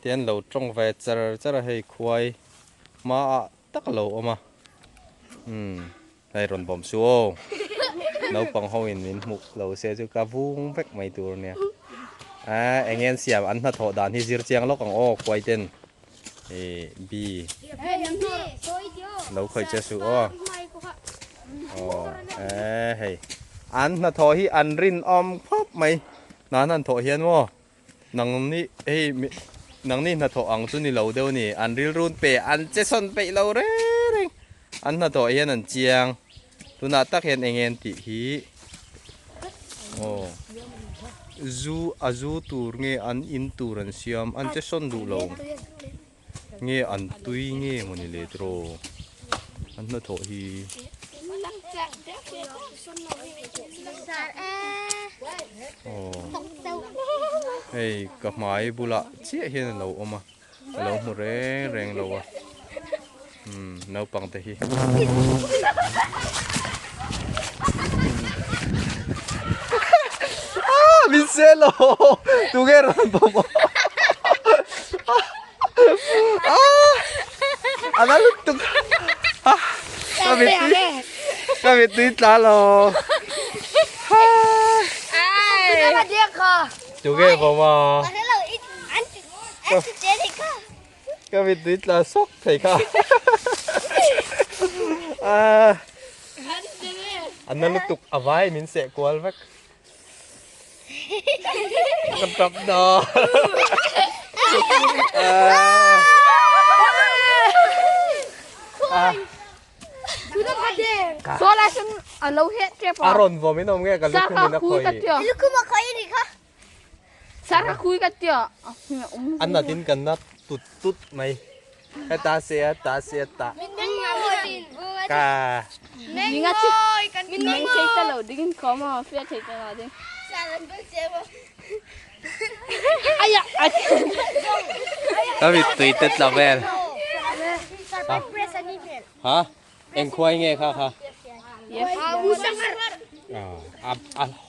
tiền lẩu trong về chả hay khoai mà tất lẩu mà đây rồi bom xô nấu bằng hôi mình mục lẩu xe cho cá vuông vách mấy tuổi nè anh em xem ăn thật thọ đàn thì diệt chiang lóc bằng o quay tên bi nấu khơi chơi sủi hey ăn thật thọ hi ăn rin om pop màyนั่นถอเฮียนวะนังนี่เฮ้ยนังนี่น่ะถออังจุนี่เหลาเดียวนี่อันริลรุนเปอันเจสันเปเหลาเร่งอันน่ะถอเฮียนอันเจียงตุน่าตักเห็นเองติฮีโอ้จูตูร์เงี้ยอันอินตูรันเซียมอันเจสันดูเหลาเงี้ยอันตุยเงี้ยมันนี่เลโตรอันน่ะถอฮีเฮ้ยกับไม้บุระเชี่ยเห็นเราออกมาเราหมดแรงเราอ่ะเราปังแต่ฮีมิเซโลตูเกอร์นบอกอันนั้นลุกตุกก็มีตีตาเราจูเก้บอกว่าก็มีติดละซอกใส่ข้าอันนั้นลูกตุกเอาไว้มินเสกกวนไหมกันตับดอโซลาฉันเราเฮ็ดแค่พออารมณ์ผมไม่ต้องแง่กันลูกคุณนักคอยลูกคุณมาคอยดิค่ะสาระคุยกันเถอะอันนั้นดินกันนัดตุดไหมตาเสียตากายิงอ่ะชิมินไม่ใช่ตลอดดิ้งขอมาเฟียใช่ตลอดดิ้งก็มีตุยติดละแม่ฮะเอ็งควายไงค่ะบูสังหารอับ